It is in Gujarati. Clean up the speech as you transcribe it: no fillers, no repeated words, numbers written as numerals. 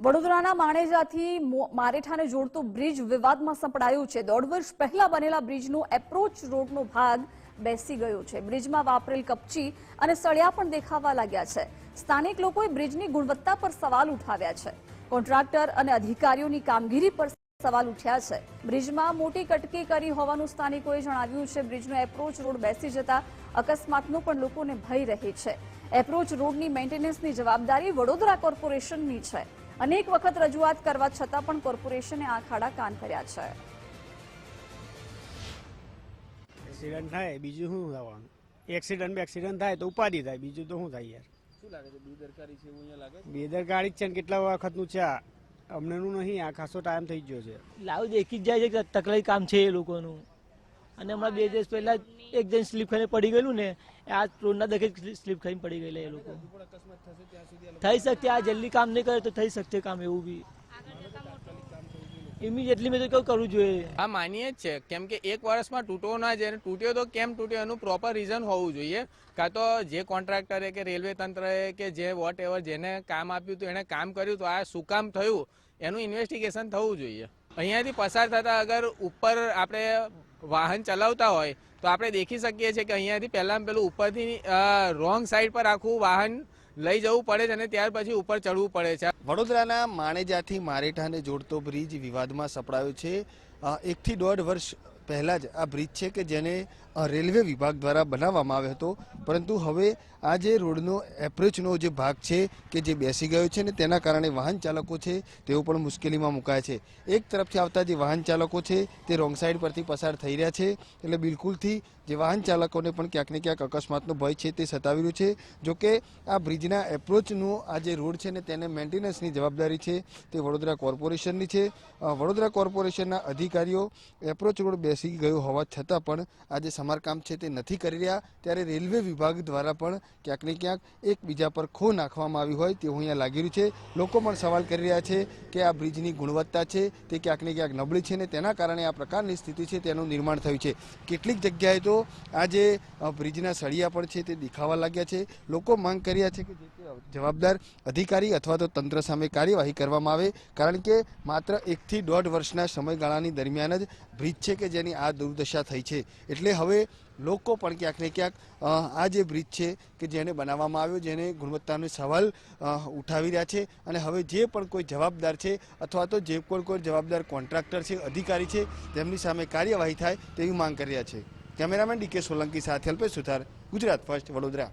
વડોદરાના માણેજાથી મારેઠાને જોડતો બ્રિજ વિવાદમાં સપડાયું છે। 1.5 વર્ષ પહેલા બનેલા બ્રિજનો એપ્રોચ રોડનો ભાગ બેસી ગયો છે। બ્રિજમાં વાપરેલ કપચી અને સળિયા પણ દેખાવા લાગ્યા છે। સ્થાનિક લોકોએ બ્રિજની ગુણવત્તા પર સવાલ ઉઠાવ્યા છે। કોન્ટ્રાક્ટર અને અધિકારીઓની કામગીરી પર સવાલ ઉઠ્યા છે। બ્રિજમાં મોટી કટકી કરી હોવાનું સ્થાનિકોએ જણાવ્યું છે। બ્રિજનો એપ્રોચ રોડ બેસી જતા અકસ્માતનો પણ લોકોને ભય રહે છે। એપ્રોચ રોડની મેન્ટેનન્સની જવાબદારી વડોદરા કોર્પોરેશનની છે। अनेक वखत रजूआत करवा छतां पण कोर्पोरेशने आंख आड़ा कान कर्या छे। एक्सिडेंट थाय बीजू शुं थवानुं? एक्सिडेंट थाय तो उपाधी थाय, बीजू तो शुं थाय यार? शुं लागे छे बेदरकारी छे એવું અહીંયા લાગે છે? બેદરકારી જ છે ને કેટલા વખતનું છે અમનેનું નહીં, આ ખાસો ટાઈમ થઈ ગયો છે। લાવ દેખી જ જાય છે કે તકલીફ કામ છે એ લોકોનું। અને હમણાં 2 દિવસ પહેલા એક જણ સ્લીપ ખાઈને પડી ગયેલું ને, આ રોડના દખે સ્લીપ ખાઈને પડી ગયેલા એ લોકો। થઈ શકતે આ જલ્દી કામ નહીં કરે તો થઈ શકતે કામ, એવું બી ઇમિડિયેટલી મેં તો કેવું કરવું જોઈએ। આ માનીએ જ છે કેમ કે 1 વર્ષમાં તૂટવો ના જાય, તૂટ્યો તો કેમ તૂટ્યો એનું પ્રોપર રીઝન હોવું જોઈએ। કાં તો જે કોન્ટ્રાક્ટરે કે રેલવે તંત્રએ કે જે વોટ એવર જેને કામ આપ્યું હતું એને કામ કર્યું તો આ શું કામ થયું એનું ઇન્વેસ્ટિગેશન થવું જોઈએ। અહીંયાથી પસાર થતા અગર ઉપર આપણે વાહન ચલાવતા હોય તો આપણે દેખી શકીએ છીએ કે અહીંયાથી પહેલાં પેલું ઉપરથી રોંગ સાઈડ પર આખું વાહન લઈ જવું પડે છે અને ત્યાર પછી ઉપર ચડવું પડે છે। વડોદરાના માણેજાથી મારેઠાને જોડતો બ્રિજ વિવાદમાં સપડાયો છે। 1 થી 1.5 વર્ષ પહેલા જ આ બ્રિજ છે કે જેને રેલવે વિભાગ દ્વારા બનાવવામાં આવ્યો હતો, પરંતુ હવે આ જે રોડનો એપ્રોચનો જે ભાગ છે કે જે બેસી ગયો છે ને તેના કારણે વાહન ચાલકો છે તેઓ પણ મુશ્કેલીમાં મુકાયા છે। એક તરફથી આવતા જે વાહન ચાલકો છે તે રોંગ સાઈડ પરથી પસાર થઈ રહ્યા છે, એટલે બિલકુલથી જે વાહન ચાલકોને પણ ક્યાંક ને ક્યાંક અકસ્માતનો ભય છે તે સતાવી રહ્યું છે। જોકે આ બ્રિજના એપ્રોચનું આ જે રોડ છે ને તેને મેન્ટેનન્સની જવાબદારી છે તે વડોદરા કોર્પોરેશનની છે। વડોદરા કોર્પોરેશનના અધિકારીઓ એપ્રોચ રોડ બેસી ગયો હોવા છતાં પણ આ જે સમારકામ છે તે નથી કરી રહ્યા, ત્યારે રેલવે વિભાગ દ્વારા પણ ક્યાંક ને ક્યાંક એકબીજા પર ખો નાખવામાં આવી હોય તેવું અહીંયા લાગી રહ્યું છે। લોકો પણ સવાલ કરી રહ્યા છે કે આ બ્રિજની ગુણવત્તા છે તે ક્યાંક ને ક્યાંક નબળી છે ને તેના કારણે આ પ્રકારની સ્થિતિ છે તેનું નિર્માણ થયું છે। કેટલીક જગ્યાએ તો આ જે બ્રિજના સળિયા પણ છે તે દેખાવા લાગ્યા છે। લોકો માંગ કર્યા છે કે જે જવાબદાર અધિકારી અથવા તો તંત્ર સામે કાર્યવાહી કરવામાં આવે, કારણ કે માત્ર 1 થી 1.5 વર્ષના સમયગાળાની દરમિયાન જ બ્રિજ છે કે જેની આ દુર્દશા થઈ છે। એટલે હવે લોકો પણ ક્યાંક ને ક્યાંક આ જે બ્રિજ છે કે જેને બનાવવામાં આવ્યો જેને ગુણવત્તાનો સવાલ ઉઠાવી રહ્યા છે, અને હવે જે પણ કોઈ જવાબદાર છે અથવા તો જે કોઈ જવાબદાર કોન્ટ્રાક્ટર છે, અધિકારી છે, તેમની સામે કાર્યવાહી થાય તેવી માંગ કરી રહ્યા છે। કેમેરામેન ડીકે સોલંકી સાથે અલ્પેશ સુથાર, ગુજરાત ફર્સ્ટ, વડોદરા।